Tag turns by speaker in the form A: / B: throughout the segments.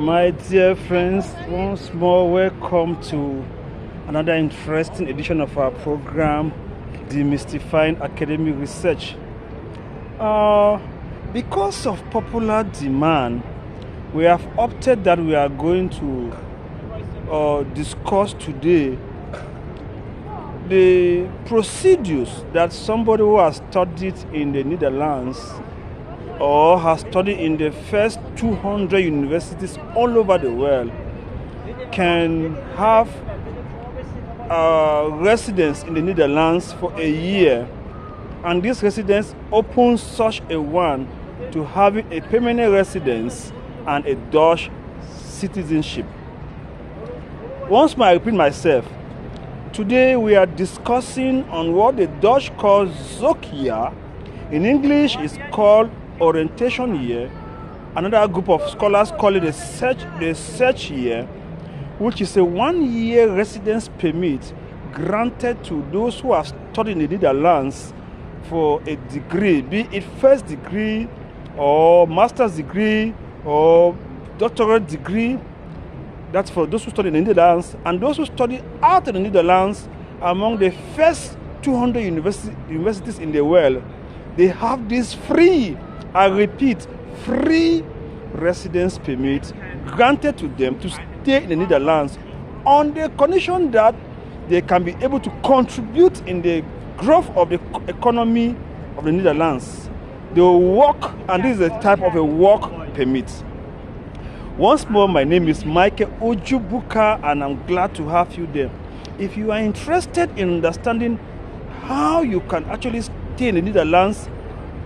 A: My dear friends, once more welcome to another interesting edition of our program, Demystifying Academic Research. Because of popular demand, we have opted that we are going to discuss today the procedures that somebody who has studied in the Netherlands or has studied in the first 200 universities all over the world can have residence in the Netherlands for a year, and this residence opens such a one to having a permanent residence and a Dutch citizenship. Once more, I repeat myself. Today we are discussing on what the Dutch call zoekjaar. In English it's called orientation year. Another group of scholars call it the search year, which is a 1 year residence permit granted to those who have studied in the Netherlands for a degree, be it first degree or master's degree or doctorate degree. That's for those who study in the Netherlands, and those who study out of the Netherlands. Among the first 200 universities in the world, they have this free, I repeat, free residence permit granted to them to stay in the Netherlands on the condition that they can be able to contribute in the growth of the economy of the Netherlands. They will work, and this is a type of a work permit. Once more, my name is Michael Ojubuka, and I'm glad to have you there. If you are interested in understanding how you can actually stay in the Netherlands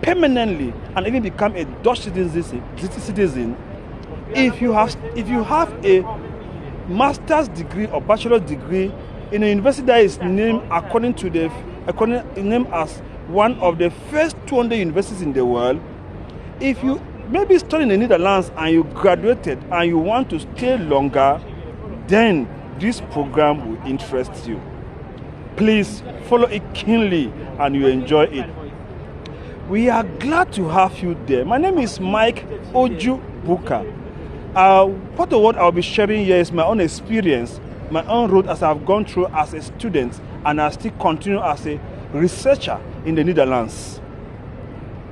A: permanently and even become a Dutch citizen, if you have a master's degree or bachelor's degree in a university that is named named as one of the first 200 universities in the world, if you maybe study in the Netherlands and you graduated and you want to stay longer, then this program will interest you. Please follow it keenly and you enjoy it. We are glad to have you there. My name is Mike Ojubuka. What I'll be sharing here is my own experience, my own road as I've gone through as a student, and I still continue as a researcher in the Netherlands.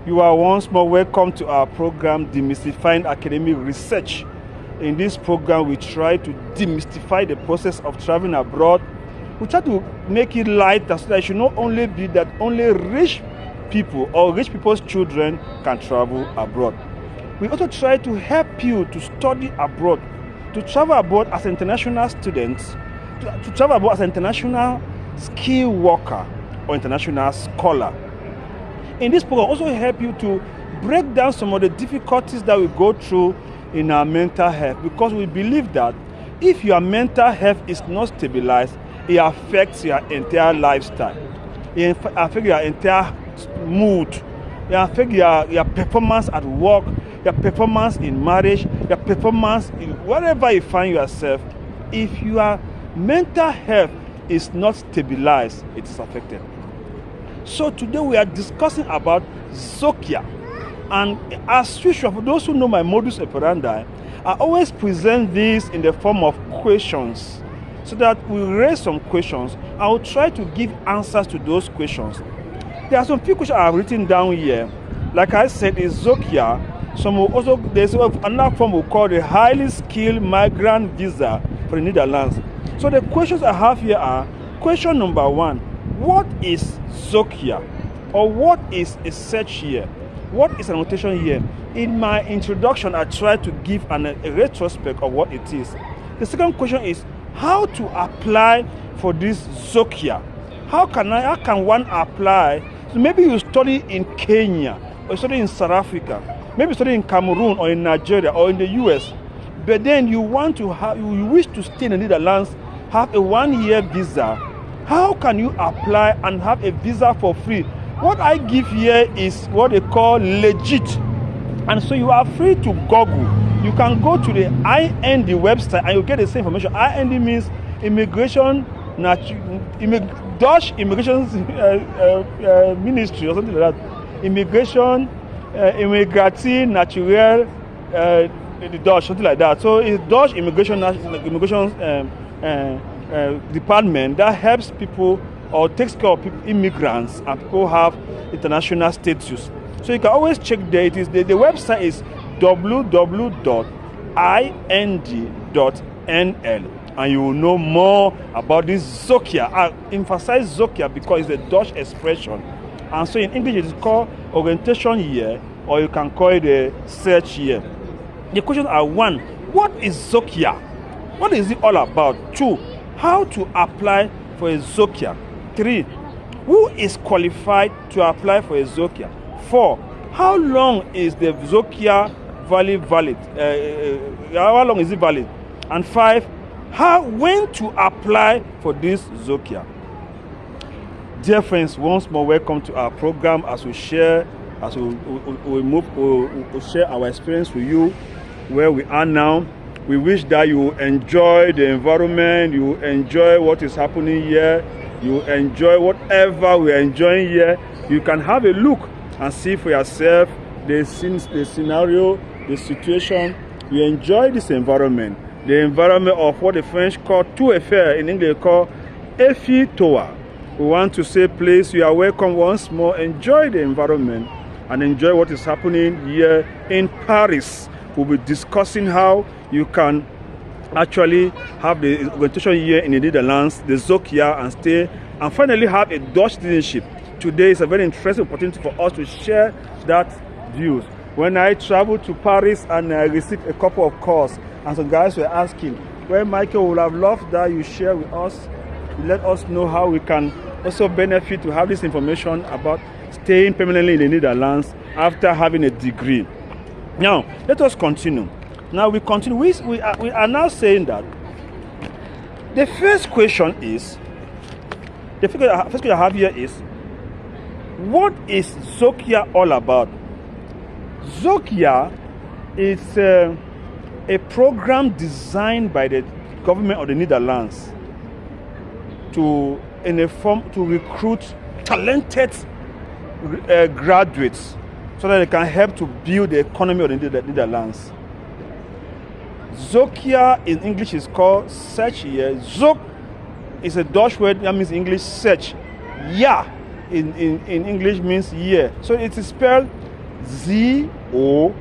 A: You are once more welcome to our program, Demystifying Academic Research. In this program, we try to demystify the process of traveling abroad. We try to make it lighter so that it should not only be that only rich people or rich people's children can travel abroad. We also try to help you to study abroad, to travel abroad as international students, to travel abroad as an international skill worker or international scholar. In this program, also help you to break down some of the difficulties that we go through in our mental health, because we believe that if your mental health is not stabilized, it affects your entire lifestyle. It affects your entire mood. It affects your performance at work, your performance in marriage, your performance in wherever you find yourself. If your mental health is not stabilized, it is affected. So today we are discussing about zoekjaar, and as usual, for those who know my modus operandi, I always present this in the form of questions, so that we raise some questions. I will try to give answers to those questions. There are some few questions I have written down here. Like I said, is zoekjaar. There's another form we call the highly skilled migrant visa for the Netherlands. So the questions I have here are: question number 1. What is zoekjaar, or what is a search year? What is an annotation year? In my introduction, I tried to give a retrospect of what it is. The second question is how to apply for this zoekjaar. How can one apply? So maybe you study in Kenya, or you study in South Africa, maybe you study in Cameroon or in Nigeria or in the US, but then you wish to stay in the Netherlands, have a 1 year visa. How can you apply and have a visa for free? What I give here is what they call legit. And so you are free to Google. You can go to the IND website and you get the same information. IND means Dutch Immigration Ministry or something like that. Immigratie Naturele the Dutch, something like that. So it's Dutch immigration department that helps people or takes care of people, immigrants, and people have international status. So you can always check there. It is the website is www.ind.nl, and you will know more about this Zokia. I emphasize Zokia because it's a Dutch expression, and so in English it is called orientation year, or you can call it a search year. The questions are: 1, what is Zokia? What is it all about? 2, how to apply for a Zokia? 3, who is qualified to apply for a Zokia? 4, how long is the Zokia valid? How long is it valid? And 5, when to apply for this Zokia? Dear friends, once more welcome to our program as we share, we'll share our experience with you where we are now. We wish that you enjoy the environment, you enjoy what is happening here, you enjoy whatever we're enjoying here. You can have a look and see for yourself the scenario, the situation. You enjoy this environment, the environment of what the French call tout faire, in English call Efi Toa. We want to say, please, you are welcome once more. Enjoy the environment and enjoy what is happening here in Paris. We'll be discussing how you can actually have the orientation year in the Netherlands, the Zokia, and stay, and finally have a Dutch citizenship. Today is a very interesting opportunity for us to share that views. When I traveled to Paris and I received a couple of calls, and some guys were asking, well, Michael, would have loved that you share with us, let us know how we can also benefit to have this information about staying permanently in the Netherlands after having a degree. Now, let us continue. Now we continue. We are now saying that the first question is, the first question I have here is, what is Zokia all about? Zokia is a program designed by the government of the Netherlands to recruit talented graduates so that they can help to build the economy of the Netherlands. Zokia in English is called search year. Zok is a Dutch word that means English search. Ja in English means year. So it is spelled Z-O-E-K-Y-A-A-R.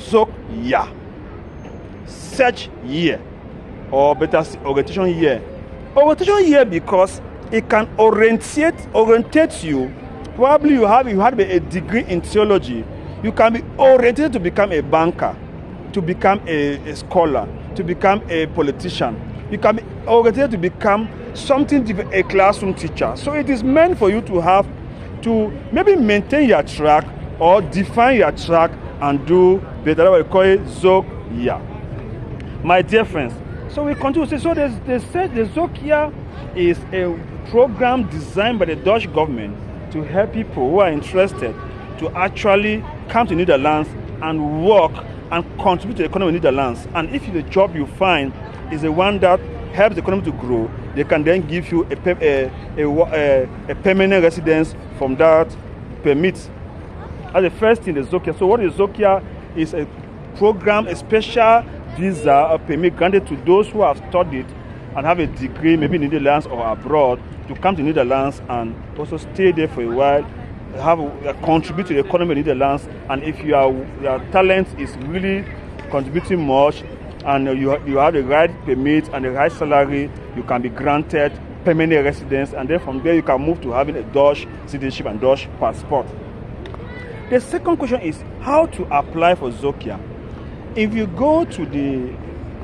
A: Zokia. Search year, or better orientation year. Orientation year because it can orientate you. Probably you had a degree in theology. You can be oriented to become a banker, to become a scholar, to become a politician. You can be oriented to become something different, a classroom teacher. So it is meant for you to have to maybe maintain your track or define your track and do better. We call it Zokia. My dear friends, so we continue to say, so they said the Zokia is a program designed by the Dutch government to help people who are interested to actually come to Netherlands and work and contribute to the economy of Netherlands. And if the job you find is the one that helps the economy to grow, they can then give you a permanent residence from that permit. That's the first thing, the Zokia. So what is Zokia? Is a program, a special visa or permit granted to those who have studied and have a degree, maybe in the Netherlands or abroad, to come to the Netherlands and also stay there for a while, contribute to the economy of the Netherlands. And if your talent is really contributing much and you have the right permit and the right salary, you can be granted permanent residence, and then from there you can move to having a Dutch citizenship and Dutch passport. The second question is how to apply for Zokia. If you go to the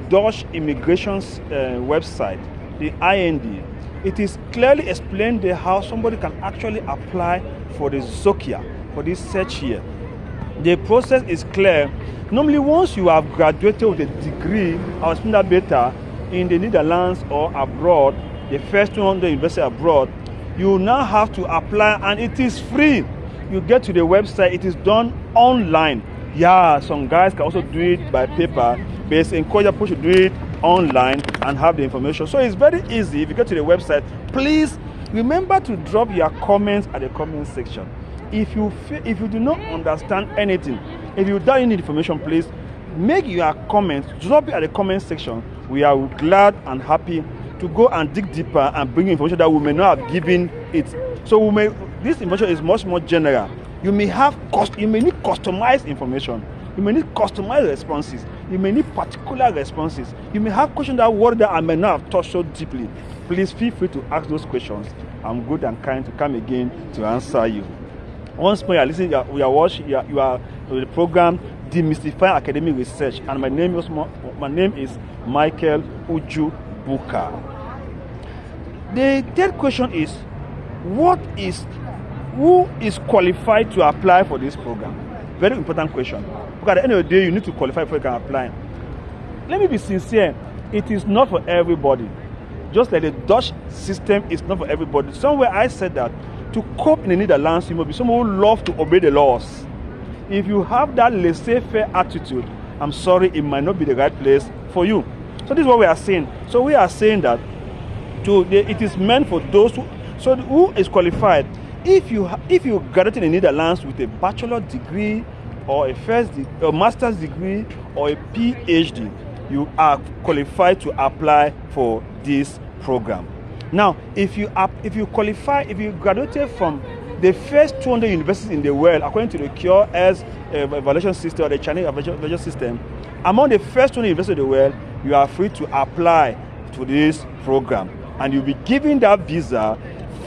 A: Dutch immigration's website, the IND, it is clearly explained there how somebody can actually apply for the Zokia, for this search year. The process is clear. Normally, once you have graduated with a degree or explain that better in the Netherlands or abroad, the first one, the university abroad, you now have to apply, and it is free. You get to the website, it is done online. Yeah, some guys can also do it by paper, but it's encouraged people to do it online and have the information. So it's very easy. If you get to the website, please remember to drop your comments at the comment section. If you do not understand anything, if you don't need information, please make your comments, drop it at the comment section. We are glad and happy to go and dig deeper and bring information that we may not have given it. So this information is much more general. You may need customized information. You may need customized responses. You may need particular responses. You may have questions that I may not have touched so deeply. Please feel free to ask those questions. I'm good and kind to come again to answer you. Once more, you are listening. You are the program Demystifying Academic Research, and my name is Michael Uju Buka. The third question is, who is qualified to apply for this program? Very important question. Because at the end of the day, you need to qualify before you can apply. Let me be sincere. It is not for everybody. Just like the Dutch system is not for everybody. Somewhere I said that to cope in the Netherlands, you must be someone who loves to obey the laws. If you have that laissez-faire attitude, I'm sorry, it might not be the right place for you. So this is what we are saying. So we are saying that it is meant for those who is qualified. If you graduate in the Netherlands with a bachelor degree or a master's degree or a PhD, you are qualified to apply for this program. Now, if you graduated from the first 200 universities in the world, according to the QS evaluation system or the Chinese evaluation system, among the first 200 universities in the world, you are free to apply to this program. And you'll be given that visa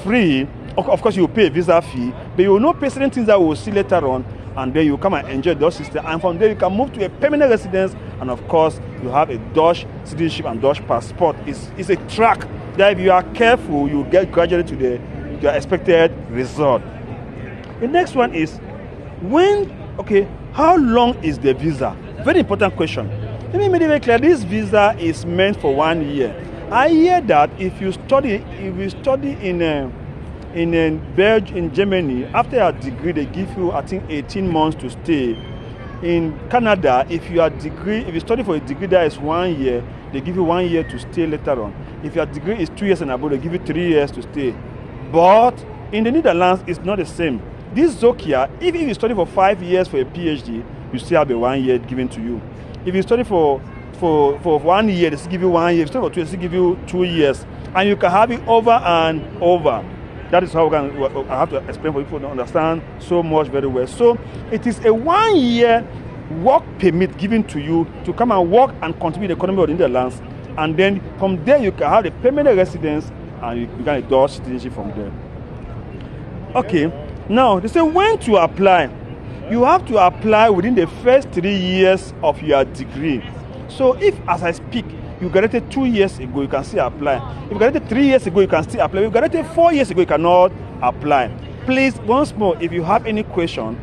A: free. Of course, you will pay a visa fee, but you will not pay certain things that we will see later on, and then you come and enjoy the Dutch system. And from there, you can move to a permanent residence, and of course, you have a Dutch citizenship and Dutch passport. It's a track that if you are careful, you get gradually to your expected result. The next one is, how long is the visa? Very important question. Let me make it very clear. This visa is meant for 1 year. I hear that if you study in Germany, after a degree, they give you, I think, 18 months to stay. In Canada, if you study for a degree that is 1 year, they give you 1 year to stay later on. If your degree is 2 years and above, they give you 3 years to stay. But in the Netherlands, it's not the same. This Zokia, if you study for 5 years for a PhD, you still have a 1 year given to you. If you study for 1 year, they still give you 1 year. If you study for 2 years, they still give you 2 years. And you can have it over and over. That is how I have to explain for people to understand so much very well. So it is a 1 year work permit given to you to come and work and contribute to the economy of the Netherlands. And then from there, you can have the permanent residence and you get a Dutch citizenship from there. Okay, now they say when to apply. You have to apply within the first 3 years of your degree. So if, as I speak, you graduated 2 years ago, you can still apply. If you graduated 3 years ago, you can still apply. If you graduated 4 years ago, you cannot apply. Please, once more, if you have any question,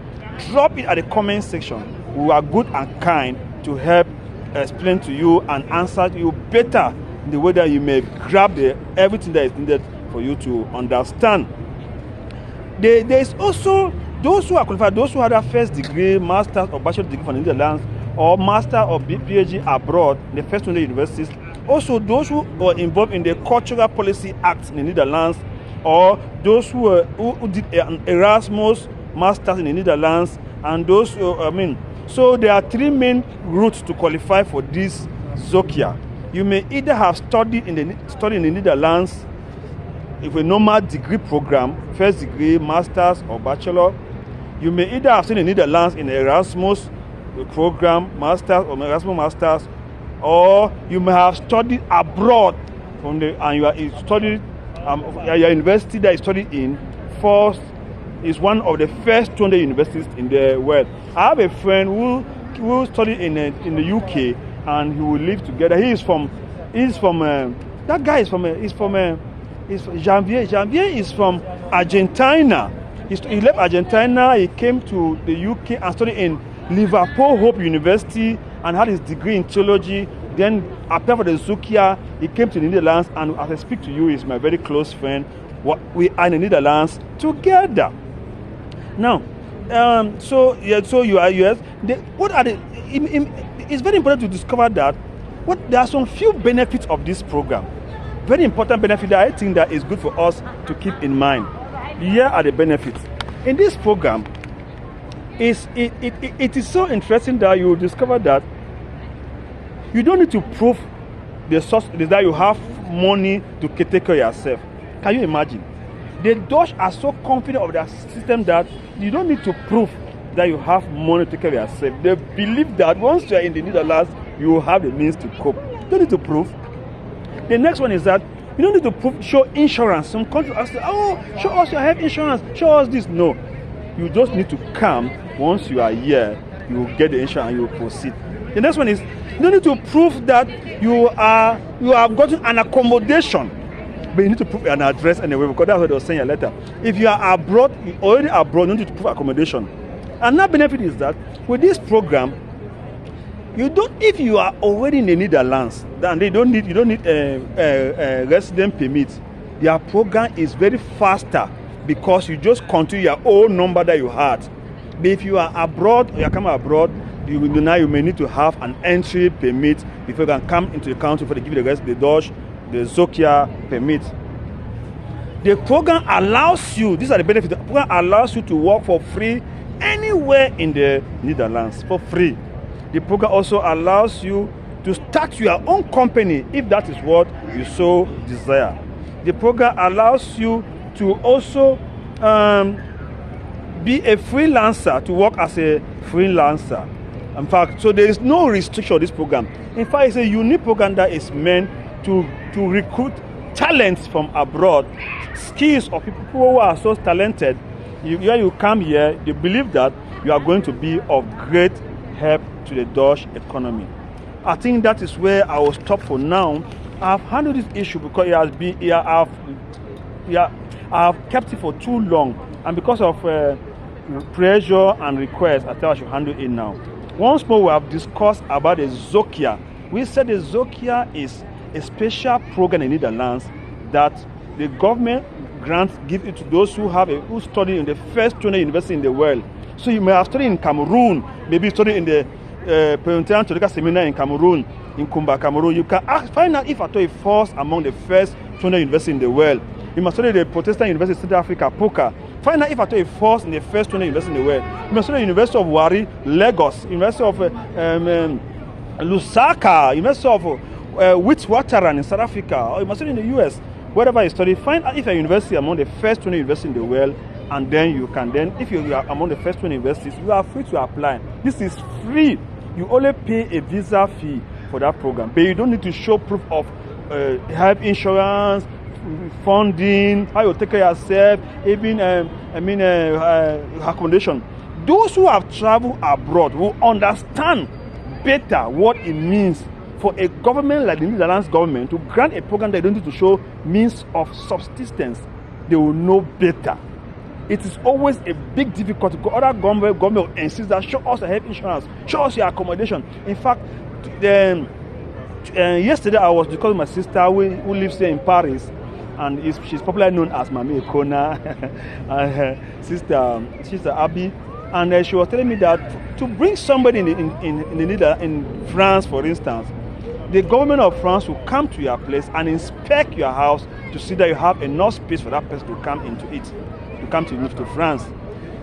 A: drop it at the comment section. We are good and kind to help explain to you and answer you better in the way that you may grab everything that is needed for you to understand. There is also those who are qualified, those who have their first degree, master's or bachelor degree from the Netherlands, or master or PhD abroad in the first 200 universities. Also, those who are involved in the Cultural Policy Act in the Netherlands, or those who did an Erasmus Masters in the Netherlands, and those so there are 3 main routes to qualify for this Zokia. You may either have studied in the Netherlands with a normal degree program, first degree, master's or bachelor. You may either have studied in the Netherlands in Erasmus program, master's or Erasmus masters, or you may have studied abroad your university that you studied in first is one of the first 200 universities in the world. I have a friend who studied in the UK, and he will live together. Janvier is from Argentina. He left Argentina. He came to the UK and studied in Liverpool Hope University and had his degree in theology. Then applied for the Zokia. He came to the Netherlands, and as I speak to you, he's my very close friend. We are in the Netherlands together. Now, so you are US. It's very important to discover that there are some few benefits of this program. Very important benefit that I think that is good for us to keep in mind. Here are the benefits. In this program, it is so interesting that you will discover that you don't need to prove the source that you have money to take care of yourself. Can you imagine? The Dutch are so confident of their system that you don't need to prove that you have money to take care of yourself. They believe that once you are in the Netherlands, you will have the means to cope. You don't need to prove. The next one is that you don't need to prove, show insurance. Some countries ask, oh, show us your health insurance, show us this. No. You just need to come. Once you are here, you will get the insurance and you will proceed. The next one is you don't need to prove that you have gotten an accommodation, but you need to prove an address anyway, because that's what they were saying in your letter. If you are abroad, already abroad, you need to prove accommodation. Another benefit is that with this program, if you are already in the Netherlands, then you don't need a resident permit. Their program is very faster because you just continue your own number that you had. But if you are abroad, or you are coming abroad, you may need to have an entry permit before you can come into the country for the give the Dutch, the Zokia permit. The program allows you, these are the benefits, the program allows you to work for free anywhere in the Netherlands for free. The program also allows you to start your own company if that is what you so desire. The program allows you to also be a freelancer, to work as a freelancer. In fact, so there is no restriction on this program. In fact, it's a unique program that is meant to recruit talents from abroad, skills of people who are so talented. When you come here, they believe that you are going to be of great help to the Dutch economy. I think that is where I will stop for now. I've handled this issue because I have kept it for too long, and because of pressure and request, I thought I should handle it now. Once more, we have discussed about the Zokia. We said the Zokia is a special program in the Netherlands that the government give it to those who study in the first 20 universities in the world. So you may have studied in Cameroon, maybe studied in the Presbyterian Theological Seminary in Cameroon, in Kumba, Cameroon. You can find out if at all it falls among the first 20 universities in the world. You must study the Protestant University of South Africa, Puka. Find out if at all it falls in the first 20 universities in the world. You must study the University of Wari, Lagos, University of Lusaka, University of Witwatersrand in South Africa, or you must study in the US. Wherever you study, find out if a university among the first 20 universities in the world, and then you can if you are among the first 20 universities, you are free to apply. This is free. You only pay a visa fee for that program, but you don't need to show proof of health insurance, funding, how you take care of yourself, even accommodation. Those who have traveled abroad will understand better what it means for a government like the Netherlands government to grant a program that they don't need to show means of subsistence. They will know better. It is always a big difficulty because other government will insist that show us a health insurance, show us your accommodation. In fact, yesterday I was discussing with my sister who lives here in Paris, and she's popularly known as Mami Ekona, and her sister Abby, and she was telling me that to bring somebody in France, for instance, the government of France will come to your place and inspect your house to see that you have enough space for that person to come into it, to come to France.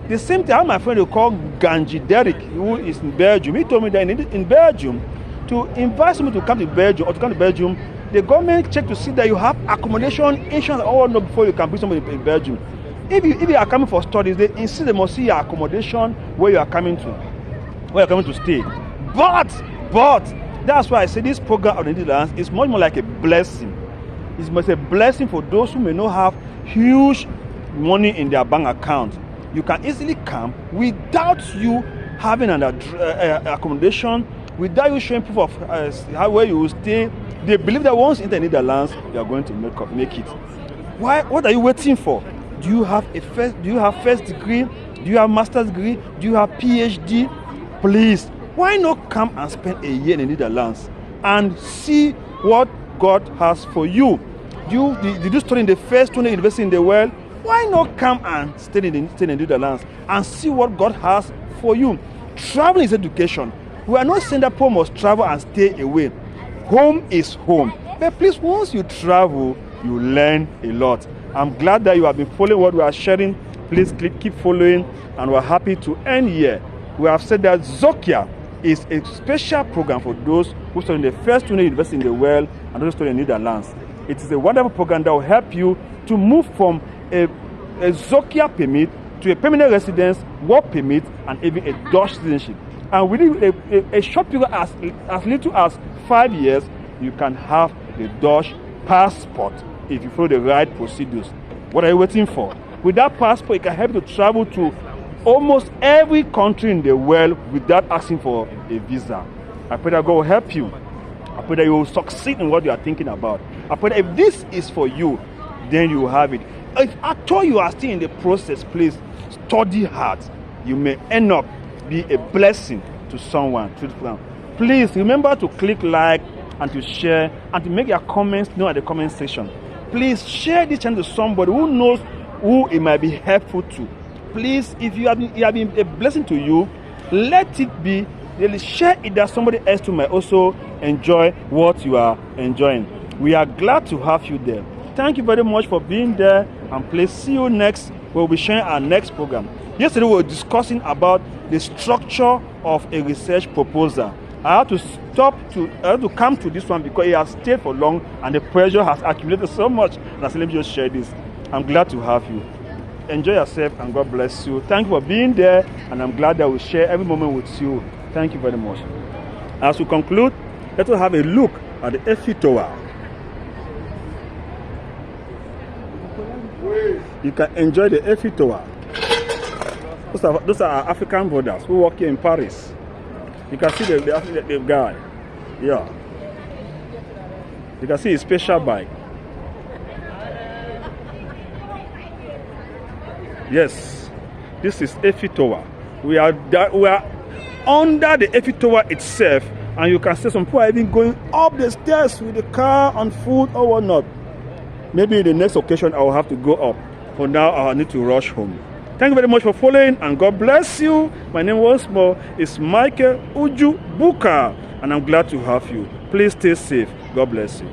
A: The same thing, I have my friend who called Ganji Derek, who is in Belgium. He told me that in Belgium, to invite someone to come to Belgium or to come to Belgium, the government check to see that you have accommodation, insurance, all no before you can bring somebody in Belgium. If you are coming for studies, they insist they must see your accommodation where you are coming to stay. But that's why I say this program of the Netherlands is much more like a blessing. It's much a blessing for those who may not have huge money in their bank account. You can easily come without you having an accommodation, without you showing proof of where you will stay. They believe that once in the Netherlands, you are going to make it. What are you waiting for? Do you have first degree? Do you have master's degree? Do you have PhD? Please, why not come and spend a year in the Netherlands and see what God has for you? Did you study in the first 20 universities in the world? Why not come and stay in the Netherlands and see what God has for you? Travel is education. We are not saying that people must travel and stay away. Home is home. But please, once you travel, you learn a lot. I'm glad that you have been following what we are sharing. Please keep following, and we're happy to end here. We have said that Zokia is a special program for those who study in the first 200 universities in the world and those who study in the Netherlands. It is a wonderful program that will help you to move from a Zokia permit to a permanent residence, work permit, and even a Dutch citizenship. And within a short period, as little as 5 years, you can have the Dutch passport if you follow the right procedures. What are you waiting for? With that passport, it can help you to travel to almost every country in the world without asking for a visa. I pray that God will help you. I pray that you will succeed in what you are thinking about. I pray that if this is for you, then you will have it. If at all you are still in the process, please study hard. You may end up be a blessing to someone. Please remember to click like and to share and to make your comments known at the comment section. Please share this channel to somebody who knows who it might be helpful to. Please, if you have been a blessing to you, let it be. Share it that somebody else too might also enjoy what you are enjoying. We are glad to have you there. Thank you very much for being there, and please see you next. We'll be sharing our next program. Yesterday we were discussing about the structure of a research proposal. I had to come to this one because it has stayed for long and the pressure has accumulated so much. And I said, let me just share this. I'm glad to have you. Enjoy yourself and God bless you. Thank you for being there, and I'm glad that we'll share every moment with you. Thank you very much. As we conclude, let us have a look at the Eiffel Tower. You can enjoy the Eiffel Tower. Those are our African brothers who work here in Paris. You can see the guy. Yeah. You can see his special bike. Yes, this is Eiffel Tower. We are under the Eiffel Tower itself, and you can see some people are even going up the stairs with the car on foot or whatnot. Maybe in the next occasion I will have to go up. For now, I need to rush home. Thank you very much for following, and God bless you. My name once more is Michael Uju Buka, and I'm glad to have you. Please stay safe. God bless you.